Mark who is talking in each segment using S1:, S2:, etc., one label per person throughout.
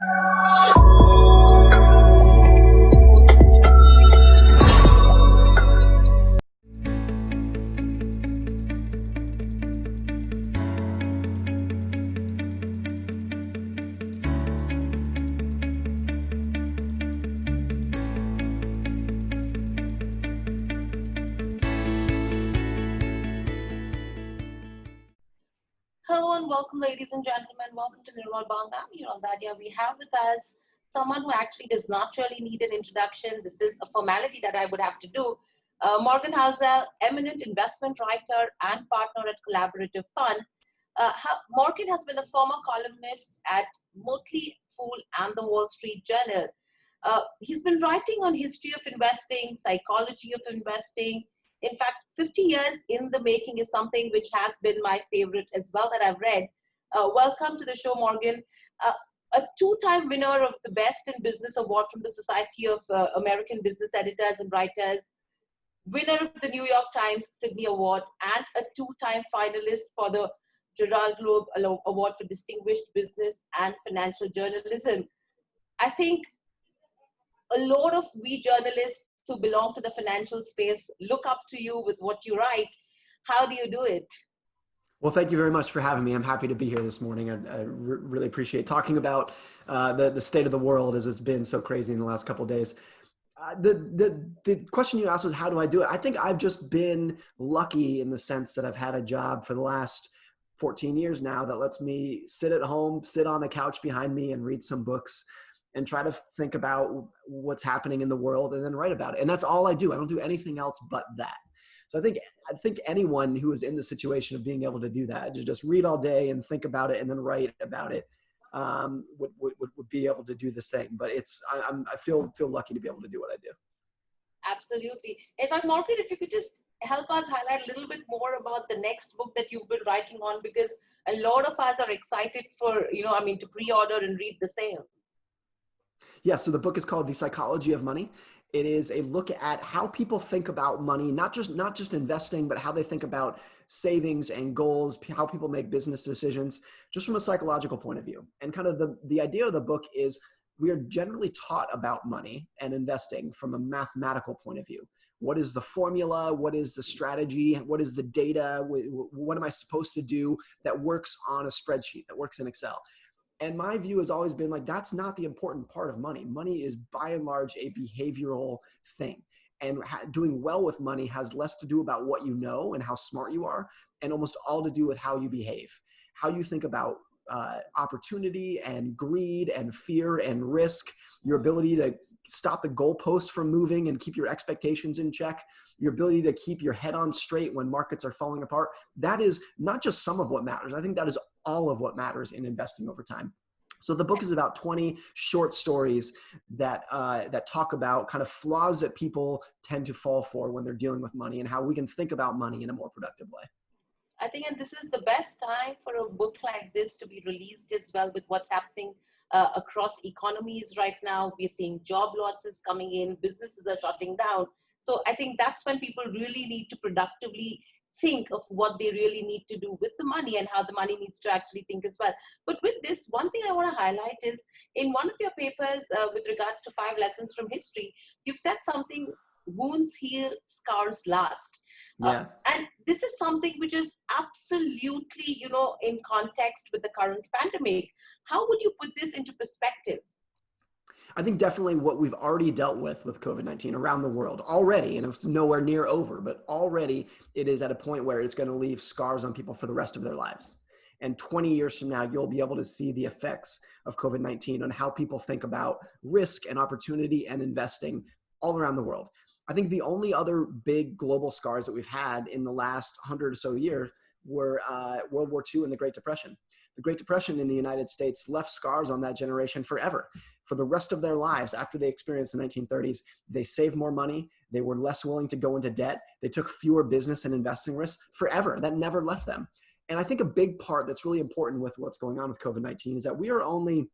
S1: Hello and welcome, ladies and gentlemen. Welcome to Nirmal I'm here on Dadia. We have with us someone who actually does not really need an introduction. This is a formality that I would have to do. Morgan Housel, eminent investment writer and partner at Collaborative Fund. Morgan has been a former columnist at Motley Fool and the Wall Street Journal. He's been writing on history of investing, psychology of investing. In fact, 50 years in the making is something which has been my favorite as well that I've read. Welcome to the show, Morgan. A two-time winner of the Best in Business Award from the Society of American Business Editors and Writers, winner of the New York Times Sydney Award, and a two-time finalist for the Gerald Globe Award for Distinguished Business and Financial Journalism. I think a lot of we journalists who belong to the financial space look up to you with what you write. How do you do it?
S2: Well, thank you very much for having me. I'm happy to be here this morning. I really appreciate talking about the state of the world as it's been so crazy in the last couple of days. The question you asked was, how do I do it? I think I've just been lucky in the sense that I've had a job for the last 14 years now that lets me sit at home, sit on a couch behind me and read some books and try to think about what's happening in the world and then write about it. And that's all I do. I don't do anything else but that. So I think anyone who is in the situation of being able to do that, to just read all day and think about it and then write about it, would be able to do the same. But I feel lucky to be able to do what I do.
S1: Absolutely. In fact, Morgan, if you could just help us highlight a little bit more about the next book that you've been writing on, because a lot of us are excited for, to pre-order and read the same.
S2: Yeah, so the book is called The Psychology of Money. It is a look at how people think about money, not just investing, but how they think about savings and goals, how people make business decisions, just from a psychological point of view. And kind of the idea of the book is we are generally taught about money and investing from a mathematical point of view. What is the formula? What is the strategy? What is the data? What am I supposed to do that works on a spreadsheet, that works in Excel? And my view has always been like, that's not the important part of money. Money is by and large a behavioral thing. And doing well with money has less to do about what you know and how smart you are, and almost all to do with how you behave, how you think about opportunity and greed and fear and risk, your ability to stop the goalpost from moving and keep your expectations in check, your ability to keep your head on straight when markets are falling apart. That is not just some of what matters. I think that is all of what matters in investing over time. So the book is about 20 short stories that talk about kind of flaws that people tend to fall for when they're dealing with money and how we can think about money in a more productive way.
S1: I think, and this is the best time for a book like this to be released as well, with what's happening across economies right now. We're seeing job losses coming in, businesses are shutting down. So I think that's when people really need to productively think of what they really need to do with the money and how the money needs to actually think as well. But with this, one thing I want to highlight is in one of your papers with regards to 5 lessons from history, you've said something: wounds heal, scars last.
S2: Yeah.
S1: And this is something which is absolutely, in context with the current pandemic. How would you put this into perspective?
S2: I think definitely what we've already dealt with COVID-19 around the world already, and it's nowhere near over, but already it is at a point where it's going to leave scars on people for the rest of their lives. And 20 years from now, you'll be able to see the effects of COVID-19 on how people think about risk and opportunity and investing all around the world. I think the only other big global scars that we've had in the last 100 or so years were World War II and the Great Depression. The Great Depression in the United States left scars on that generation forever. For the rest of their lives, after they experienced the 1930s, they saved more money. They were less willing to go into debt. They took fewer business and investing risks forever. That never left them. And I think a big part that's really important with what's going on with COVID-19 is that we are only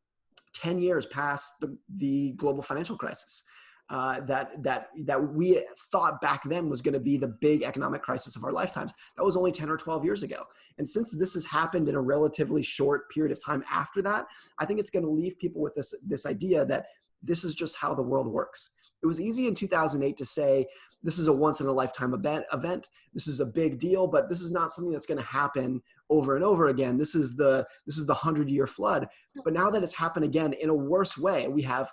S2: 10 years past the global financial crisis. that we thought back then was going to be the big economic crisis of our lifetimes. That was only 10 or 12 years ago. And since this has happened in a relatively short period of time after that, I think it's going to leave people with this idea that this is just how the world works. It was easy in 2008 to say, this is a once in a lifetime event. This is a big deal, but this is not something that's going to happen over and over again. This is the 100-year flood. But now that it's happened again in a worse way, we have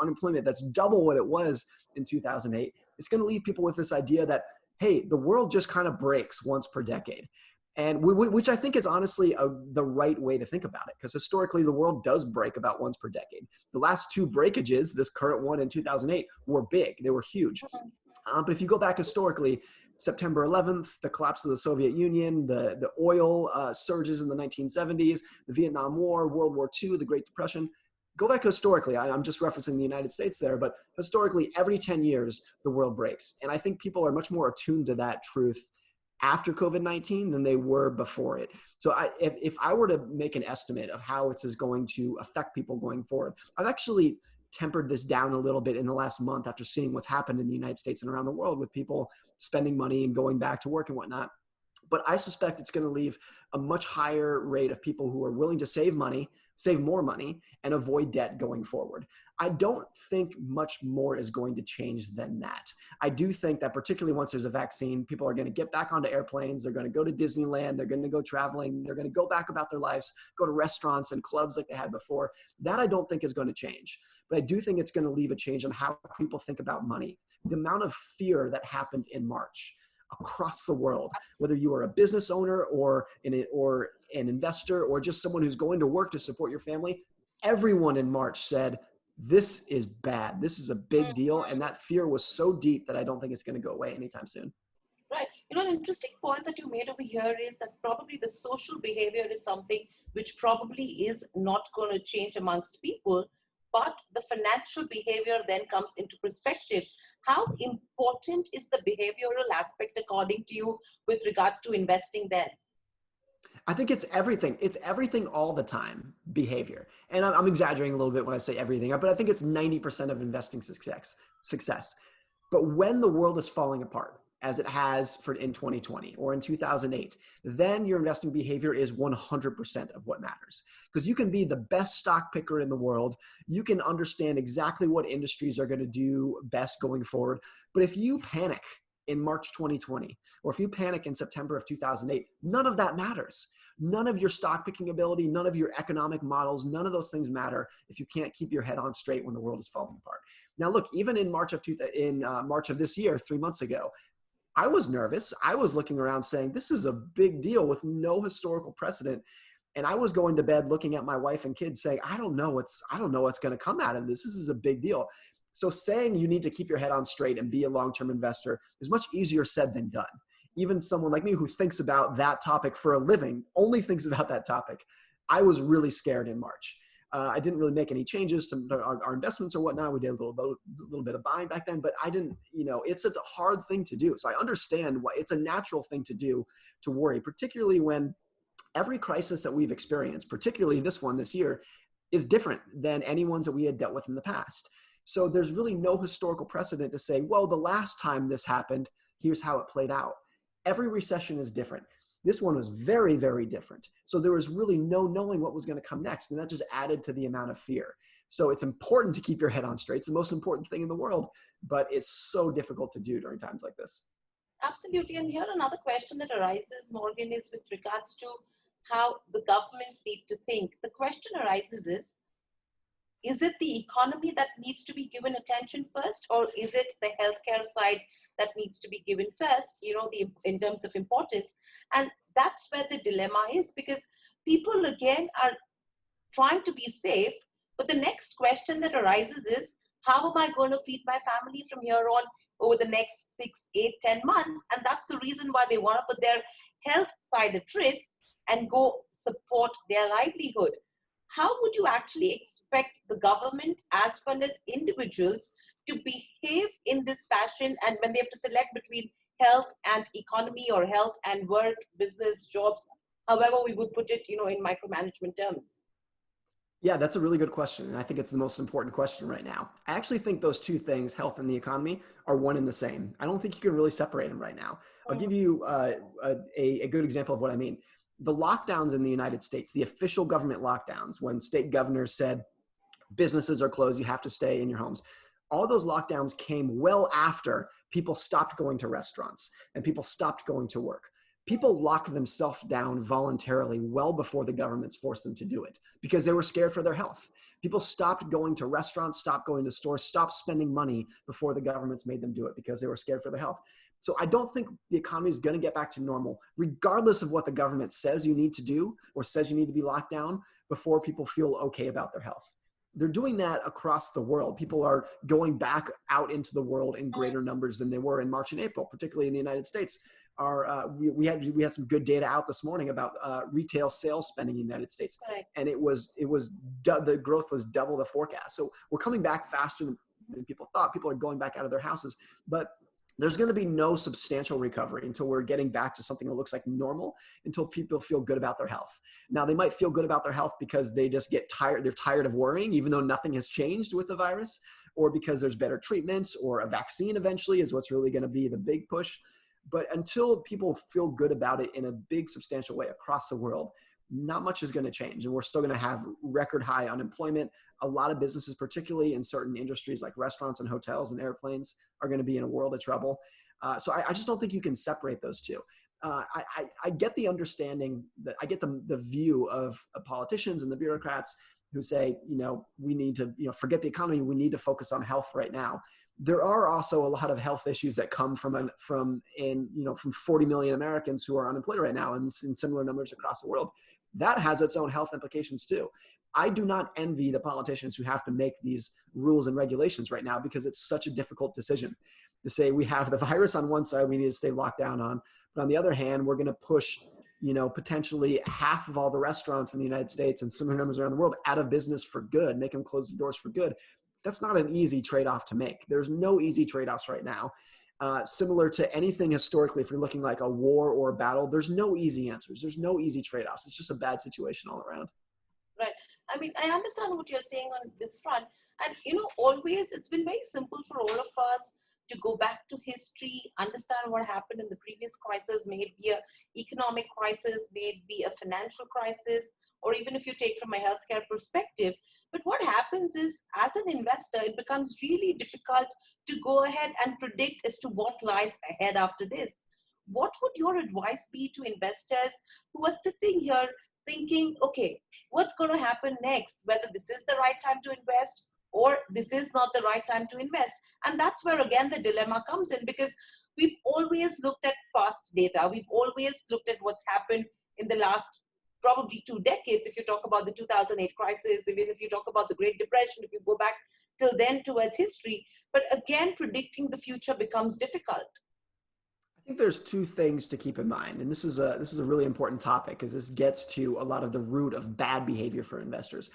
S2: unemployment that's double what it was in 2008. It's going to leave people with this idea that, hey, the world just kind of breaks once per decade. And which I think is honestly the right way to think about it, because historically the world does break about once per decade. The last two breakages, this current one in 2008, were big. They were huge. But if you go back historically, September 11th, the collapse of the Soviet Union, the oil surges in the 1970s, the Vietnam War, World War II, the Great Depression. Go back historically. I'm just referencing the United States there, but historically, every 10 years, the world breaks. And I think people are much more attuned to that truth after COVID-19 than they were before it. So if I were to make an estimate of how this is going to affect people going forward, I've actually tempered this down a little bit in the last month after seeing what's happened in the United States and around the world with people spending money and going back to work and whatnot. But I suspect it's going to leave a much higher rate of people who are willing to save more money, and avoid debt going forward. I don't think much more is going to change than that. I do think that particularly once there's a vaccine, people are going to get back onto airplanes. They're going to go to Disneyland. They're going to go traveling. They're going to go back about their lives, go to restaurants and clubs like they had before. That I don't think is going to change. But I do think it's going to leave a change on how people think about money. The amount of fear that happened in March across the world, whether you are a business owner or an investor or just someone who's going to work to support your family, everyone in March said, this is bad. This is a big deal. And that fear was so deep that I don't think it's going to go away anytime soon.
S1: Right. An interesting point that you made over here is that probably the social behavior is something which probably is not going to change amongst people, but the financial behavior then comes into perspective. How important is the behavioral aspect according to you with regards to investing then?
S2: I think it's everything. It's everything all the time, behavior. And I'm exaggerating a little bit when I say everything, but I think it's 90% of investing success. But when the world is falling apart, as it has in 2020 or in 2008, then your investing behavior is 100% of what matters. Because you can be the best stock picker in the world. You can understand exactly what industries are going to do best going forward. But if you panic in March 2020, or if you panic in September of 2008, none of that matters. None of your stock picking ability, none of your economic models, none of those things matter if you can't keep your head on straight when the world is falling apart. Now, look, even in March of this year, 3 months ago, I was nervous. I was looking around saying, this is a big deal with no historical precedent. And I was going to bed looking at my wife and kids saying, I don't know what's going to come out of this. This is a big deal. So saying you need to keep your head on straight and be a long-term investor is much easier said than done. Even someone like me who thinks about that topic for a living, only thinks about that topic. I was really scared in March. I didn't really make any changes to our investments or whatnot. We did a little bit of buying back then, but I didn't, it's a hard thing to do. So I understand why it's a natural thing to do, to worry, particularly when every crisis that we've experienced, particularly this one this year, is different than any ones that we had dealt with in the past. So there's really no historical precedent to say, well, the last time this happened, here's how it played out. Every recession is different. This one was very, very different. So there was really no knowing what was going to come next. And that just added to the amount of fear. So it's important to keep your head on straight. It's the most important thing in the world, but it's so difficult to do during times like this.
S1: Absolutely. And here another question that arises, Morgan, is with regards to how the governments need to think. The question arises is it the economy that needs to be given attention first, or is it the healthcare side that needs to be given first, in terms of importance? And that's where the dilemma is, because people again are trying to be safe, but the next question that arises is, how am I going to feed my family from here on over the next 6, 8, 10 months? And that's the reason why they want to put their health side at risk and go support their livelihood. How would you actually expect the government as well as individuals to behave in this fashion, and when they have to select between health and economy, or health and work, business, jobs, however we would put it, in micromanagement terms?
S2: Yeah, that's a really good question. And I think it's the most important question right now. I actually think those two things, health and the economy, are one and the same. I don't think you can really separate them right now. I'll
S1: Mhm.
S2: give you a good example of what I mean. The lockdowns in the United States, the official government lockdowns, when state governors said, businesses are closed, you have to stay in your homes. All those lockdowns came well after people stopped going to restaurants and people stopped going to work. People locked themselves down voluntarily well before the governments forced them to do it because they were scared for their health. People stopped going to restaurants, stopped going to stores, stopped spending money before the governments made them do it because they were scared for their health. So I don't think the economy is going to get back to normal, regardless of what the government says you need to do or says you need to be locked down before people feel okay about their health. They're doing that across the world. People are going back out into the world in greater numbers than they were in March and April, particularly in the United States. We had some good data out this morning about retail sales spending in the United States,
S1: Correct.
S2: and the growth was double the forecast. So we're coming back faster than people thought. People are going back out of their houses, but there's going to be no substantial recovery until we're getting back to something that looks like normal, until people feel good about their health. Now, they might feel good about their health because they just get tired. They're tired of worrying, even though nothing has changed with the virus, or because there's better treatments or a vaccine eventually is what's really going to be the big push. But until people feel good about it in a big, substantial way across the world, not much is going to change. And we're still going to have record high unemployment. A lot of businesses, particularly in certain industries like restaurants and hotels and airplanes, are going to be in a world of trouble. So I just don't think you can separate those two. I get the understanding that I get the view of politicians and the bureaucrats who say, we need to, forget the economy. We need to focus on health right now. There are also a lot of health issues that come from 40 million Americans who are unemployed right now, and in similar numbers across the world. That has its own health implications too. I do not envy the politicians who have to make these rules and regulations right now, because it's such a difficult decision to say we have the virus on one side we need to stay locked down on, but on the other hand, we're going to push, potentially half of all the restaurants in the United States and similar numbers around the world out of business for good, make them close the doors for good. That's not an easy trade-off to make. There's no easy trade-offs right now. Similar to anything historically, if you're looking like a war or a battle, there's no easy answers. There's no easy trade-offs. It's just a bad situation all around.
S1: Right. I mean, I understand what you're saying on this front. And, always it's been very simple for all of us to go back to history, understand what happened in the previous crisis, may it be an economic crisis, may it be a financial crisis, or even if you take from a healthcare perspective. But what happens is, as an investor, it becomes really difficult to go ahead and predict as to what lies ahead after this. What would your advice be to investors who are sitting here thinking, okay, what's going to happen next? Whether this is the right time to invest or this is not the right time to invest. And that's where, again, the dilemma comes in, because we've always looked at past data. We've always looked at what's happened in the last probably 2 decades. If you talk about the 2008 crisis, even if you talk about the Great Depression, if you go back till then towards history. But again, predicting the future becomes difficult.
S2: I think there's two things to keep in mind, and this is a really important topic because this gets to a lot of the root of bad behavior for investors.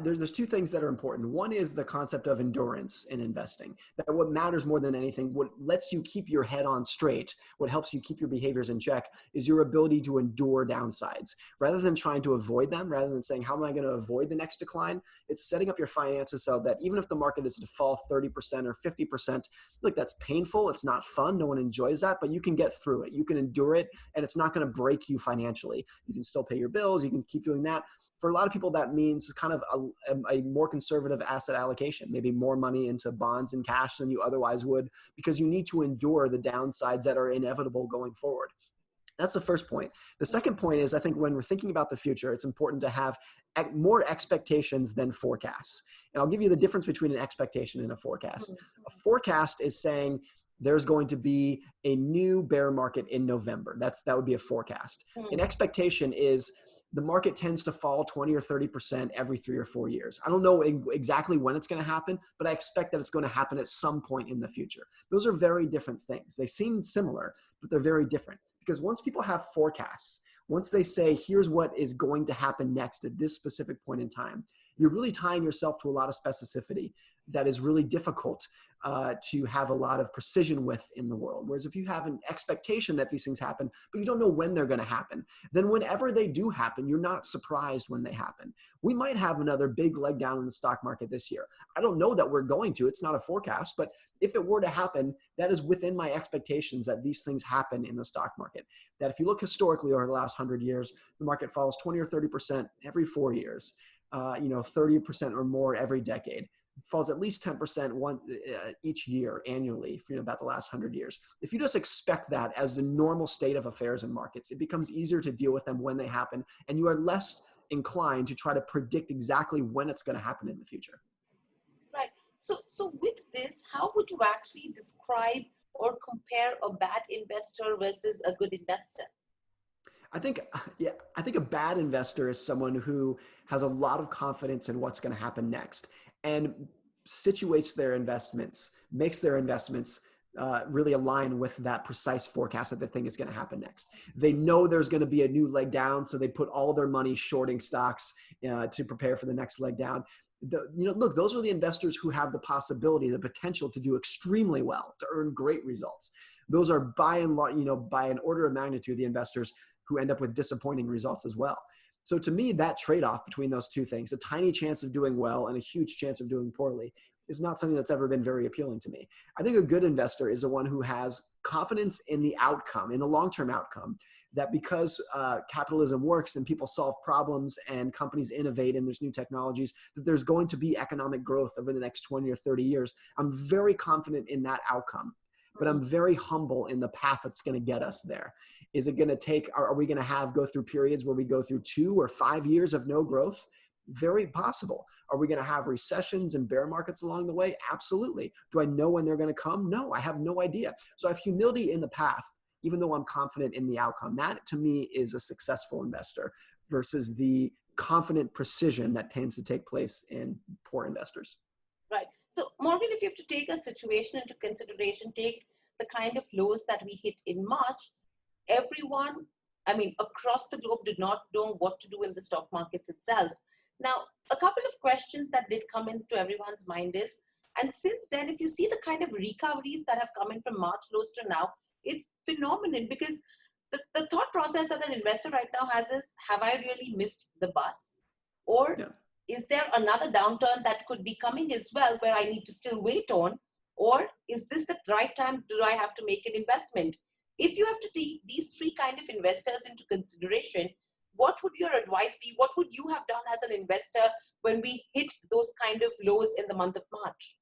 S2: There's two things that are important. One is the concept of endurance in investing. That what matters more than anything, what lets you keep your head on straight, what helps you keep your behaviors in check, is your ability to endure downsides. Rather than trying to avoid them, rather than saying, how am I going to avoid the next decline? It's setting up your finances so that even if the market is to fall 30% or 50%, look, that's painful. It's not fun. No one enjoys that, but you can get through it. You can endure it, and it's not going to break you financially. You can still pay your bills. You can keep doing that. For a lot of people, that means kind of a more conservative asset allocation, maybe more money into bonds and cash than you otherwise would, because you need to endure the downsides that are inevitable going forward. That's the first point. The second point is, I think when we're thinking about the future, it's important to have more expectations than forecasts. And I'll give you the difference between an expectation and a forecast. A forecast is saying there's going to be a new bear market in November. That would be a forecast. An expectation is the market tends to fall 20 or 30% every 3 or 4 years. I don't know exactly when it's going to happen, but I expect that it's going to happen at some point in the future. Those are very different things. They seem similar, but they're very different, because once people have forecasts, once they say, here's what is going to happen next at this specific point in time, you're really tying yourself to a lot of specificity that is really difficult to have a lot of precision with in the world. Whereas if you have an expectation that these things happen, but you don't know when they're going to happen, then whenever they do happen, you're not surprised when they happen. We might have another big leg down in the stock market this year. I don't know that we're going to, it's not a forecast, but if it were to happen, that is within my expectations that these things happen in the stock market. That if you look historically over the last 100 years, the market falls 20 or 30% every 4 years, 30% or more every decade. Falls at least 10% each year annually for about the last 100 years. If you just expect that as the normal state of affairs in markets, it becomes easier to deal with them when they happen, and you are less inclined to try to predict exactly when it's going to happen in the future.
S1: Right. So with this, how would you actually describe or compare a bad investor versus a good investor?
S2: I think a bad investor is someone who has a lot of confidence in what's going to happen next and situates their investments, makes their investments really align with that precise forecast that the thing is going to happen next. They know there's going to be a new leg down, so they put all of their money shorting stocks to prepare for the next leg down. Look, those are the investors who have the possibility, the potential to do extremely well, to earn great results. Those are by and large, by an order of magnitude, the investors who end up with disappointing results as well. So to me, that trade-off between those two things, a tiny chance of doing well and a huge chance of doing poorly, is not something that's ever been very appealing to me. I think a good investor is the one who has confidence in the outcome, in the long-term outcome, that because capitalism works and people solve problems and companies innovate and there's new technologies, that there's going to be economic growth over the next 20 or 30 years. I'm very confident in that outcome, but I'm very humble in the path that's going to get us there. Is it going to take, are we going to go through periods where we go through 2 or 5 years of no growth? Very possible. Are we going to have recessions and bear markets along the way? Absolutely. Do I know when they're going to come? No, I have no idea. So I have humility in the path, even though I'm confident in the outcome. That to me is a successful investor versus the confident precision that tends to take place in poor investors.
S1: Right. So Morgan, if you have to take a situation into consideration, take the kind of lows that we hit in March, everyone, across the globe did not know what to do in the stock markets itself. Now, a couple of questions that did come into everyone's mind is, and since then, if you see the kind of recoveries that have come in from March lows to now, it's phenomenal, because the thought process that an investor right now has is, have I really missed the bus? Or is there another downturn that could be coming as well where I need to still wait on? Or is this the right time? Do I have to make an investment? If you have to take these 3 kind of investors into consideration, what would your advice be? What would you have done as an investor when we hit those kind of lows in the month of March?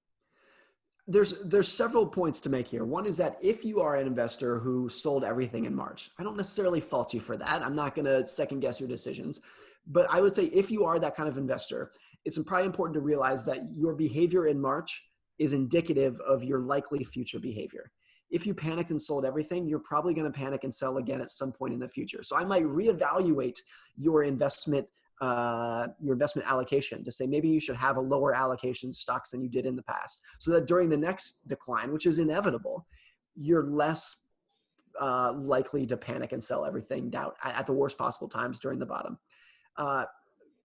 S2: There's several points to make here. One is that if you are an investor who sold everything in March, I don't necessarily fault you for that. I'm not going to second guess your decisions. But I would say if you are that kind of investor, it's probably important to realize that your behavior in March is indicative of your likely future behavior. If you panicked and sold everything, you're probably going to panic and sell again at some point in the future. So I might reevaluate your investment allocation to say maybe you should have a lower allocation of stocks than you did in the past, so that during the next decline, which is inevitable, you're less likely to panic and sell everything down at the worst possible times during the bottom.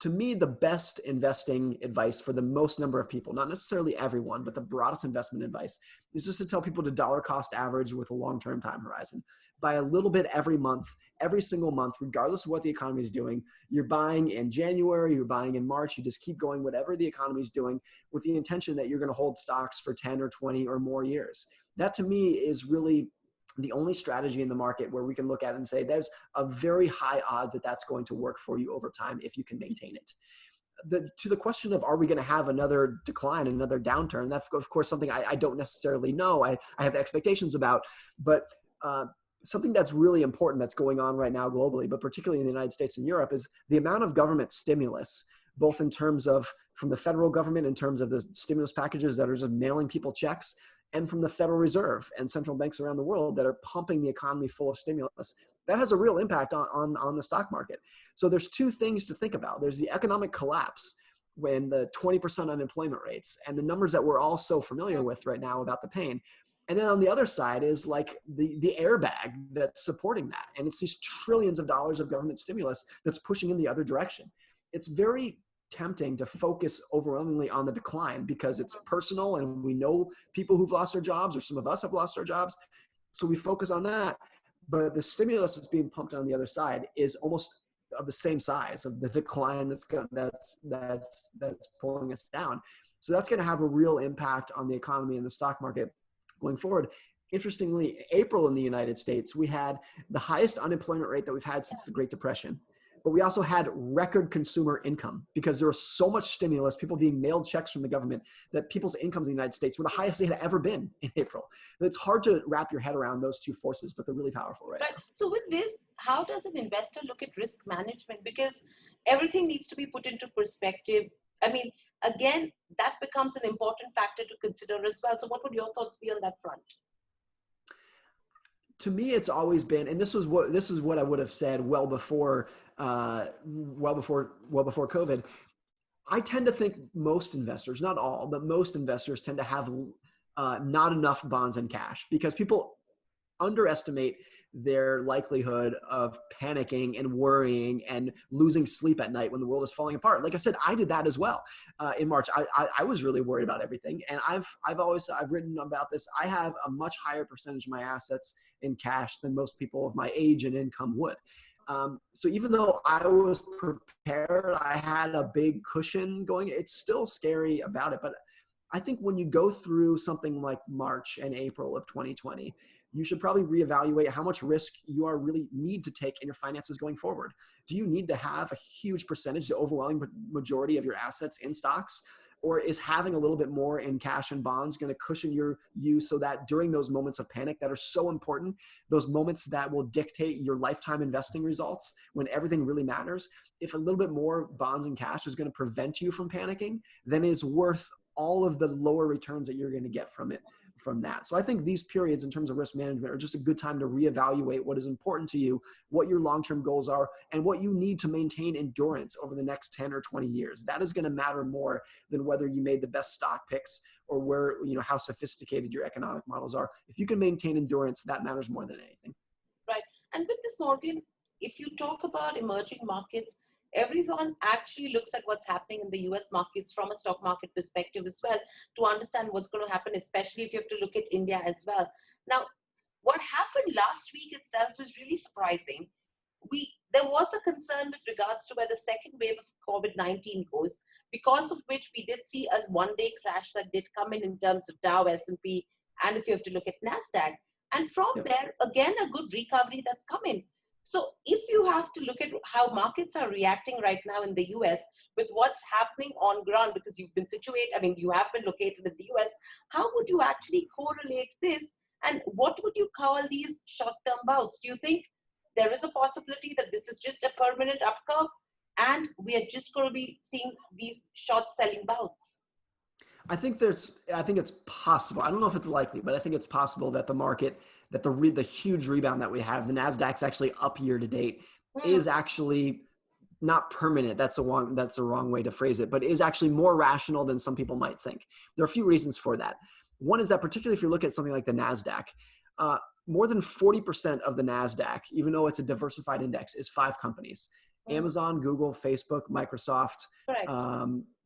S2: To me, the best investing advice for the most number of people, not necessarily everyone, but the broadest investment advice, is just to tell people to dollar cost average with a long-term time horizon. Buy a little bit every month, every single month, regardless of what the economy is doing. You're buying in January, you're buying in March, you just keep going whatever the economy is doing with the intention that you're going to hold stocks for 10 or 20 or more years. That to me is really the only strategy in the market where we can look at it and say there's a very high odds that that's going to work for you over time if you can maintain it. To the question of, are we going to have another decline, another downturn? That's, of course, something I don't necessarily know. I have expectations about, but something that's really important that's going on right now globally, but particularly in the United States and Europe, is the amount of government stimulus, both in terms of from the federal government, in terms of the stimulus packages that are just mailing people checks, and from the Federal Reserve and central banks around the world that are pumping the economy full of stimulus. That has a real impact on the stock market. So there's 2 things to think about. There's the economic collapse, when the 20% unemployment rates and the numbers that we're all so familiar with right now about the pain. And then on the other side is like the airbag that's supporting that. And it's these trillions of dollars of government stimulus that's pushing in the other direction. It's very tempting to focus overwhelmingly on the decline because it's personal and we know people who've lost their jobs, or some of us have lost our jobs. So we focus on that. But the stimulus that's being pumped on the other side is almost of the same size of the decline that's pulling us down. So that's going to have a real impact on the economy and the stock market going forward. Interestingly, April in the United States, we had the highest unemployment rate that we've had since the Great Depression. But we also had record consumer income because there was so much stimulus, people being mailed checks from the government, that people's incomes in the United States were the highest they had ever been in April. It's hard to wrap your head around those two forces, but they're really powerful right now.
S1: So with this, how does an investor look at risk management? Because everything needs to be put into perspective. I mean, again, that becomes an important factor to consider as well. So what would your thoughts be on that front?
S2: To me, it's always been, and this is what I would have said well before COVID. I tend to think most investors, not all, but most investors tend to have not enough bonds and cash because people underestimate their likelihood of panicking and worrying and losing sleep at night when the world is falling apart. Like I said, I did that as well in March. I was really worried about everything, and I've written about this. I have a much higher percentage of my assets in cash than most people of my age and income would. So even though I was prepared, I had a big cushion going. It's still scary about it, but I think when you go through something like March and April of 2020, you should probably reevaluate how much risk you really need to take in your finances going forward. Do you need to have a huge percentage, the overwhelming majority of your assets in stocks? Or is having a little bit more in cash and bonds going to cushion you so that during those moments of panic that are so important, those moments that will dictate your lifetime investing results when everything really matters, if a little bit more bonds and cash is going to prevent you from panicking, then it's worth all of the lower returns that you're going to get from that. So I think these periods in terms of risk management are just a good time to reevaluate what is important to you, what your long-term goals are, and what you need to maintain endurance over the next 10 or 20 years. That is going to matter more than whether you made the best stock picks or how sophisticated your economic models are. If you can maintain endurance, that matters more than anything.
S1: Right. And with this, Morgan, if you talk about emerging markets, everyone actually looks at what's happening in the US markets from a stock market perspective as well to understand what's going to happen, especially if you have to look at India as well. Now, what happened last week itself was really surprising. There was a concern with regards to where the second wave of COVID-19 goes, because of which we did see a one-day crash that did come in terms of Dow, S&P, and if you have to look at NASDAQ. And from there, again, a good recovery that's coming. So if you have to look at how markets are reacting right now in the US with what's happening on ground, because you have been located in the US, how would you actually correlate this? And what would you call these short-term bouts? Do you think there is a possibility that this is just a permanent up curve and we are just going to be seeing these short selling bouts?
S2: I think it's possible. I don't know if it's likely, but I think it's possible that the market, that the huge rebound that we have, the Nasdaq's actually up year to date, is actually not permanent. That's the wrong way to phrase it, but is actually more rational than some people might think. There are a few reasons for that. One is that particularly if you look at something like the Nasdaq, more than 40% of the Nasdaq, even though it's a diversified index, is 5 companies: Amazon, Google, Facebook, Microsoft,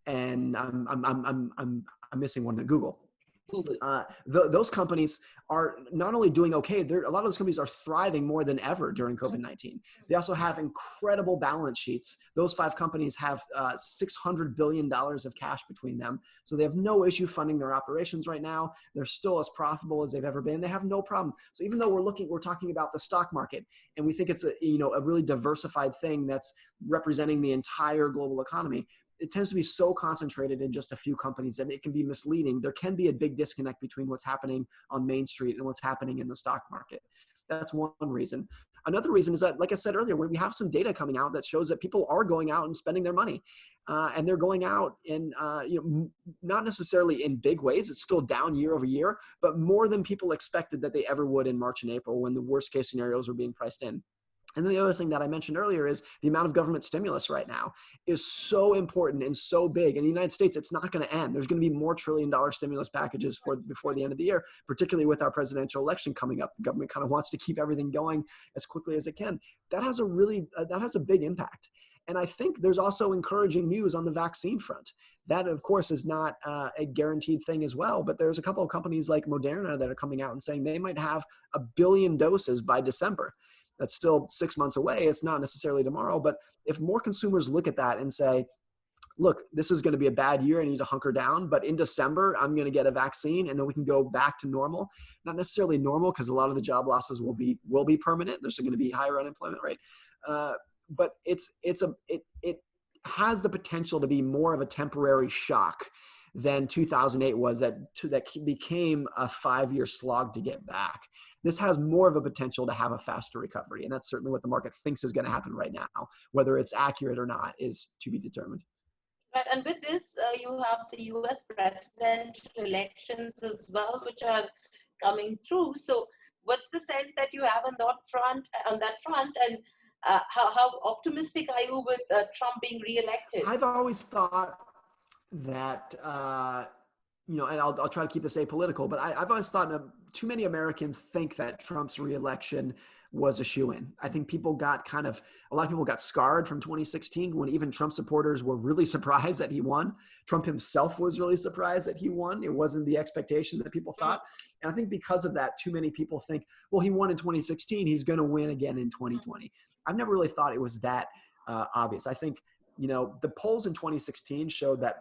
S2: and I'm missing one, Google. Those companies are not only doing okay, a lot of those companies are thriving more than ever during COVID-19. They also have incredible balance sheets. Those 5 companies have $600 billion of cash between them. So they have no issue funding their operations right now. They're still as profitable as they've ever been. They have no problem. So even though we're talking about the stock market and we think it's a really diversified thing that's representing the entire global economy, it tends to be so concentrated in just a few companies that it can be misleading. There can be a big disconnect between what's happening on Main Street and what's happening in the stock market. That's one reason. Another reason is that, like I said earlier, when we have some data coming out that shows that people are going out and spending their money, and they're going out in, not necessarily in big ways. It's still down year over year, but more than people expected that they ever would in March and April when the worst case scenarios were being priced in. And then the other thing that I mentioned earlier is the amount of government stimulus right now is so important and so big. In the United States, it's not going to end. There's going to be more $trillion stimulus packages before the end of the year, particularly with our presidential election coming up. The government kind of wants to keep everything going as quickly as it can. That has a big impact. And I think there's also encouraging news on the vaccine front. That, of course, is not a guaranteed thing as well, but there's a couple of companies like Moderna that are coming out and saying they might have 1 billion doses by December. That's still 6 months away. It's not necessarily tomorrow, but if more consumers look at that and say, look, this is going to be a bad year. I need to hunker down. But in December, I'm going to get a vaccine and then we can go back to normal. Not necessarily normal because a lot of the job losses will be permanent. There's going to be higher unemployment rate. But it has the potential to be more of a temporary shock than 2008 was that became a 5-year slog to get back. This has more of a potential to have a faster recovery. And that's certainly what the market thinks is going to happen right now. Whether it's accurate or not is to be determined.
S1: Right, and with this, you have the U.S. presidential elections as well, which are coming through. So, what's the sense that you have on that front? And how optimistic are you with Trump being reelected?
S2: I've always thought that and I'll try to keep this apolitical, but I've always thought too many Americans think that Trump's reelection was a shoo-in. I think a lot of people got scarred from 2016 when even Trump supporters were really surprised that he won. Trump himself was really surprised that he won. It wasn't the expectation that people thought. And I think because of that, too many people think, well, he won in 2016, he's going to win again in 2020. I've never really thought it was that obvious. I think, the polls in 2016 showed that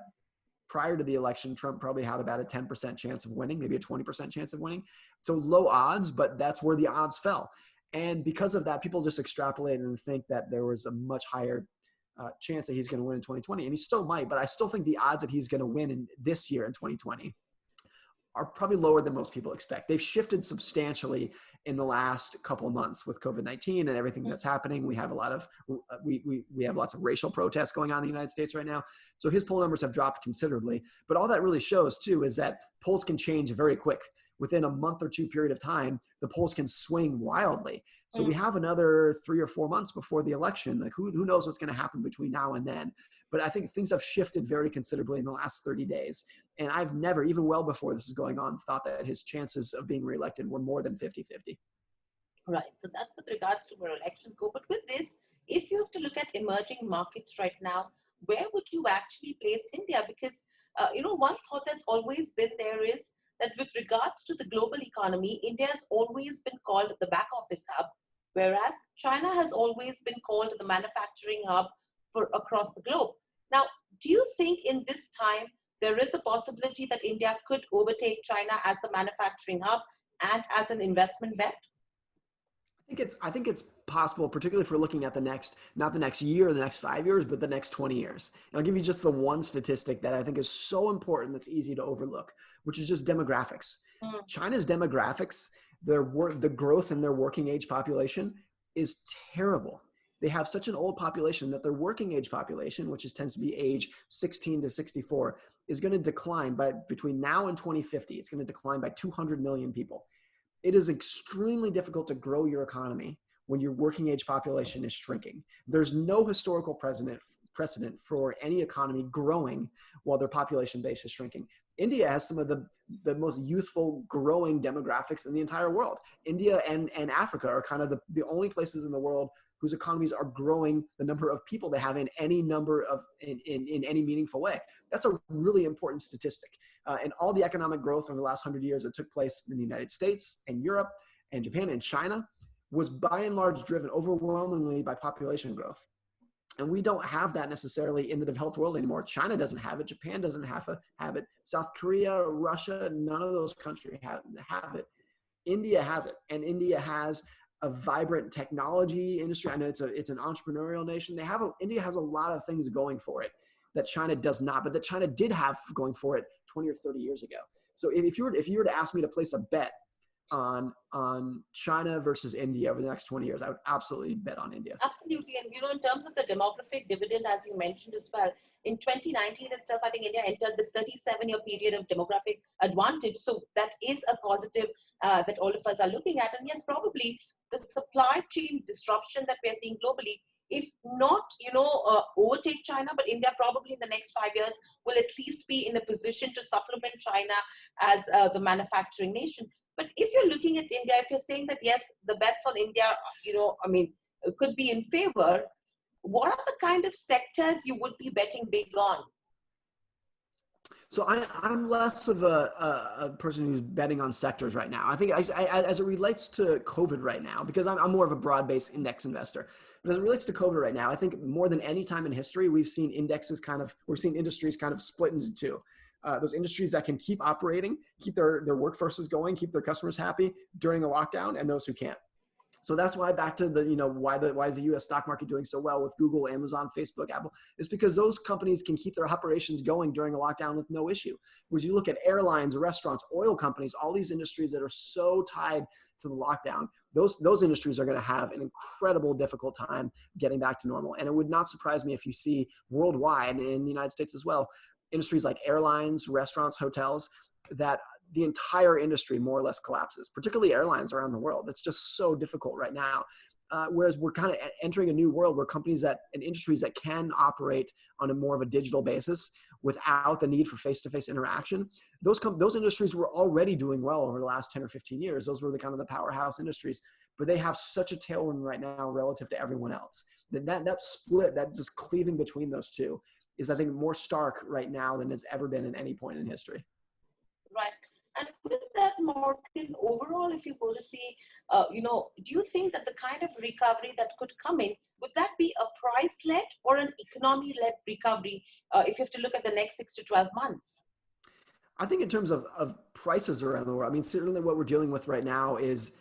S2: prior to the election, Trump probably had about a 10% chance of winning, maybe a 20% chance of winning. So low odds, but that's where the odds fell. And because of that, people just extrapolate and think that there was a much higher chance that he's going to win in 2020. And he still might, but I still think the odds that he's going to win in this year in 2020 are probably lower than most people expect. They've shifted substantially in the last couple of months with COVID-19 and everything that's happening. We have a lot of we have lots of racial protests going on in the United States right now. So his poll numbers have dropped considerably. But all that really shows too is that polls can change very quick. Within a month or two period of time, the polls can swing wildly. So we have another 3 or 4 months before the election. Like who knows what's going to happen between now and then. But I think things have shifted very considerably in the last 30 days. And I've never, even well before this is going on, thought that his chances of being reelected were more than 50-50.
S1: Right. So that's with regards to where elections go. But with this, if you have to look at emerging markets right now, where would you actually place India? Because, one thought that's always been there is that with regards to the global economy, India has always been called the back office hub, whereas China has always been called the manufacturing hub for across the globe. Now, do you think in this time there is a possibility that India could overtake China as the manufacturing hub and as an investment bet?
S2: I think it's possible, particularly if we're looking at not the next year or the next 5 years, but the next 20 years. And I'll give you just the one statistic that I think is so important that's easy to overlook, which is just demographics. China's demographics, the growth in their working age population is terrible. They have such an old population that their working age population, which tends to be age 16 to 64, is going to decline by between now and 2050. It's going to decline by 200 million people. It is extremely difficult to grow your economy when your working age population is shrinking. There's no historical precedent for any economy growing while their population base is shrinking. India has some of the most youthful growing demographics in the entire world. India and Africa are kind of the only places in the world whose economies are growing the number of people they have in any any meaningful way. That's a really important statistic. And all the economic growth over the last 100 years that took place in the United States and Europe and Japan and China was by and large driven overwhelmingly by population growth. And we don't have that necessarily in the developed world anymore. China doesn't have it. Japan doesn't have it. South Korea, Russia, none of those countries have it. India has it. And India has a vibrant technology industry. I know it's an entrepreneurial nation. India has a lot of things going for it that China does not, but that China did have going for it 20 or 30 years ago. So if you were to ask me to place a bet on China versus India over the next 20 years, I would absolutely bet on India.
S1: Absolutely. And, in terms of the demographic dividend, as you mentioned as well, in 2019 itself, I think India entered the 37-year period of demographic advantage. So that is a positive that all of us are looking at. And yes, probably the supply chain disruption that we're seeing globally, if not, overtake China, but India probably in the next 5 years will at least be in a position to supplement China as the manufacturing nation. But if you're looking at India, if you're saying that, yes, the bets on India, could be in favor, what are the kind of sectors you would be betting big on?
S2: So I'm less of a person who's betting on sectors right now. I think as it relates to COVID right now, because I'm more of a broad-based index investor, but as it relates to COVID right now, I think more than any time in history, we've seen industries kind of split into two. Those industries that can keep operating, keep their workforces going, keep their customers happy during a lockdown, and those who can't. So that's why back to the, why is the U.S. stock market doing so well with Google, Amazon, Facebook, Apple? Is because those companies can keep their operations going during a lockdown with no issue. Whereas you look at airlines, restaurants, oil companies, all these industries that are so tied to the lockdown, those industries are going to have an incredible difficult time getting back to normal. And it would not surprise me if you see worldwide, and in the United States as well, industries like airlines, restaurants, hotels, that the entire industry more or less collapses, particularly airlines around the world. It's just so difficult right now. Whereas we're kind of entering a new world where companies and industries that can operate on a more of a digital basis without the need for face-to-face interaction, those industries were already doing well over the last 10 or 15 years. Those were the kind of the powerhouse industries, but they have such a tailwind right now relative to everyone else. That split, that just cleaving between those two is, I think, more stark right now than it's ever been at any point in history.
S1: Right. And with that, Morgan, overall, if you go to see, do you think that the kind of recovery that could come in, would that be a price-led or an economy-led recovery if you have to look at the next 6 to 12 months?
S2: I think in terms of prices around the world, I mean, certainly what we're dealing with right now is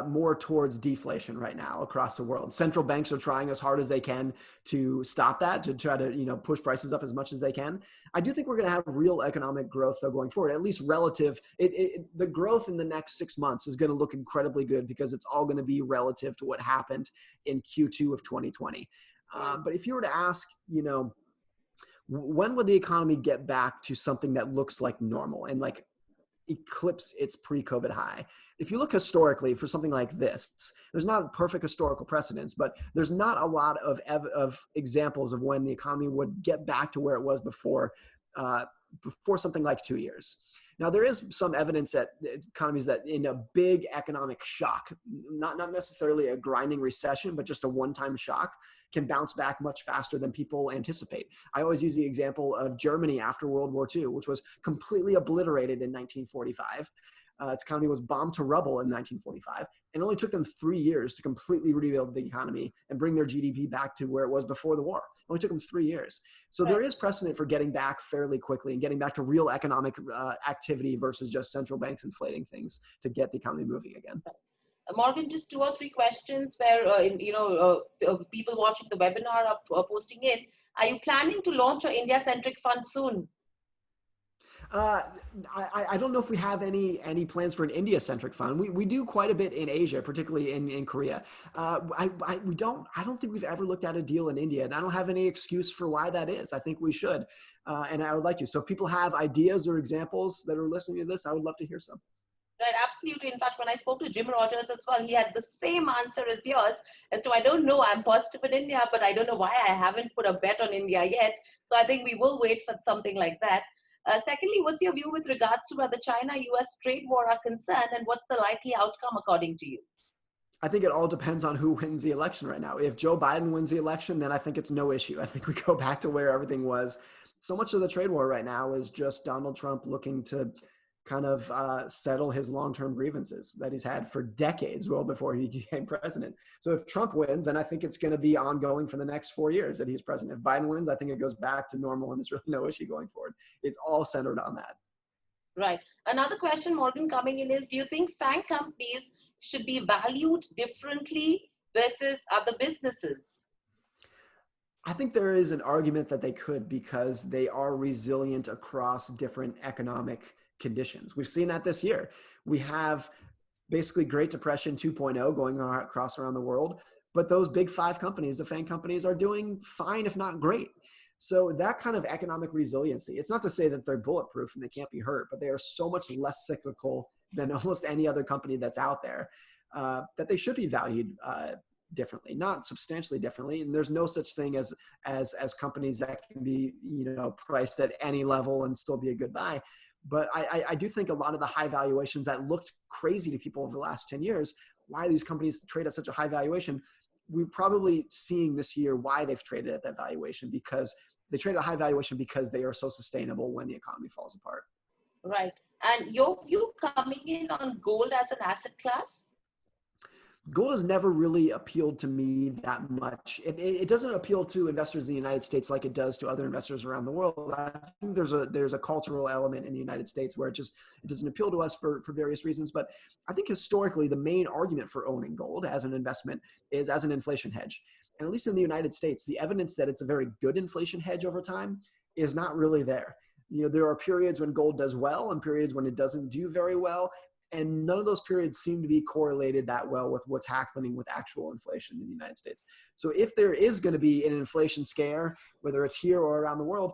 S2: more towards deflation right now across the world. Central banks are trying as hard as they can to stop that, to try to, push prices up as much as they can. I do think we're going to have real economic growth though going forward, at least relative. The growth in the next 6 months is going to look incredibly good because it's all going to be relative to what happened in Q2 of 2020. But if you were to ask, when would the economy get back to something that looks like normal and like eclipse its pre-COVID high? If you look historically for something like this, there's not perfect historical precedents, but there's not a lot of examples of when the economy would get back to where it was before something like 2 years. Now, there is some evidence that economies that in a big economic shock, not necessarily a grinding recession, but just a one-time shock, can bounce back much faster than people anticipate. I always use the example of Germany after World War II, which was completely obliterated in 1945. Its economy was bombed to rubble in 1945. And it only took them 3 years to completely rebuild the economy and bring their GDP back to where it was before the war. It only took them 3 years. So there is precedent for getting back fairly quickly and getting back to real economic activity versus just central banks inflating things to get the economy moving again.
S1: Morgan, just 2 or 3 questions where, people watching the webinar are posting in. Are you planning to launch your India-centric fund soon?
S2: I don't know if we have any plans for an India-centric fund. We do quite a bit in Asia, particularly in Korea. I don't think we've ever looked at a deal in India, and I don't have any excuse for why that is. I think we should, and I would like to. So if people have ideas or examples that are listening to this, I would love to hear some.
S1: Right, absolutely. In fact, when I spoke to Jim Rogers as well, he had the same answer as yours as to, I don't know, I'm positive in India, but I don't know why I haven't put a bet on India yet. So I think we will wait for something like that. Secondly, what's your view with regards to where the China-US trade war are concerned, and what's the likely outcome according to you?
S2: I think it all depends on who wins the election right now. If Joe Biden wins the election, then I think it's no issue. I think we go back to where everything was. So much of the trade war right now is just Donald Trump looking to kind of settle his long-term grievances that he's had for decades, well before he became president. So if Trump wins, then I think it's going to be ongoing for the next 4 years that he's president. If Biden wins, I think it goes back to normal and there's really no issue going forward. It's all centered on that.
S1: Right. Another question, Morgan, coming in is, do you think FANG companies should be valued differently versus other businesses?
S2: I think there is an argument that they could, because they are resilient across different economic conditions. We've seen that this year. We have basically Great Depression 2.0 going on across around the world, but those big 5 companies, the FANG companies, are doing fine, if not great. So that kind of economic resiliency, it's not to say that they're bulletproof and they can't be hurt, but they are so much less cyclical than almost any other company that's out there, that they should be valued differently, not substantially differently. And there's no such thing as companies that can be, priced at any level and still be a good buy. But I do think a lot of the high valuations that looked crazy to people over the last 10 years, why these companies trade at such a high valuation, we're probably seeing this year why they've traded at that valuation, because they trade at a high valuation because they are so sustainable when the economy falls apart.
S1: Right. And your view coming in on gold as an asset class?
S2: Gold has never really appealed to me that much. It doesn't appeal to investors in the United States like it does to other investors around the world. I think there's a cultural element in the United States where it doesn't appeal to us for various reasons. But I think historically, the main argument for owning gold as an investment is as an inflation hedge. And at least in the United States, the evidence that it's a very good inflation hedge over time is not really there. There are periods when gold does well and periods when it doesn't do very well. And none of those periods seem to be correlated that well with what's happening with actual inflation in the United States. So if there is going to be an inflation scare, whether it's here or around the world,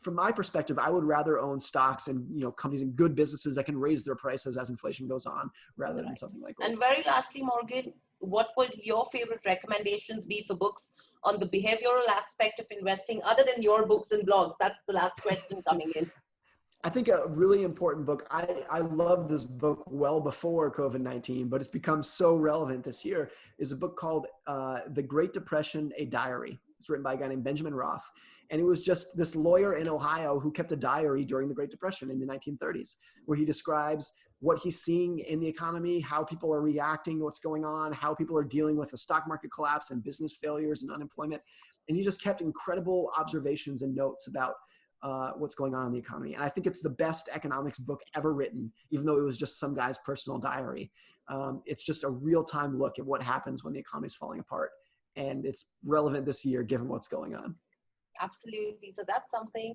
S2: from my perspective, I would rather own stocks and companies and good businesses that can raise their prices as inflation goes on, rather than something like gold.
S1: And very lastly, Morgan, what would your favorite recommendations be for books on the behavioral aspect of investing, other than your books and blogs? That's the last question coming in.
S2: I think a really important book, I love this book well before COVID-19, but it's become so relevant this year, is a book called The Great Depression, A Diary. It's written by a guy named Benjamin Roth. And it was just this lawyer in Ohio who kept a diary during the Great Depression in the 1930s, where he describes what he's seeing in the economy, how people are reacting to what's going on, how people are dealing with the stock market collapse and business failures and unemployment. And he just kept incredible observations and notes about what's going on in the economy. And I think it's the best economics book ever written, even though it was just some guy's personal diary. It's just a real-time look at what happens when the economy is falling apart. And it's relevant this year, given what's going on.
S1: Absolutely. So that's something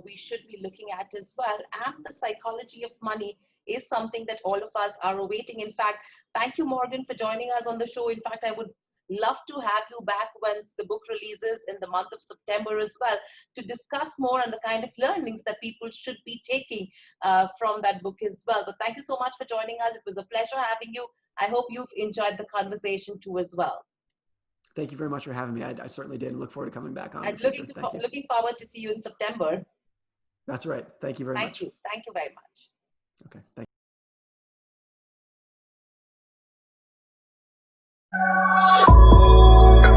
S1: we should be looking at as well. And the psychology of money is something that all of us are awaiting. In fact, thank you, Morgan, for joining us on the show. In fact, I would love to have you back once the book releases in the month of September as well, to discuss more on the kind of learnings that people should be taking from that book as well. But thank you so much for joining us. It was a pleasure having you. I hope you've enjoyed the conversation too as well.
S2: Thank you very much for having me. I certainly did, and look forward to coming back on.
S1: And looking forward to see you in September.
S2: That's right. Thank you very much.
S1: Thank you very much.
S2: Okay. Thank you.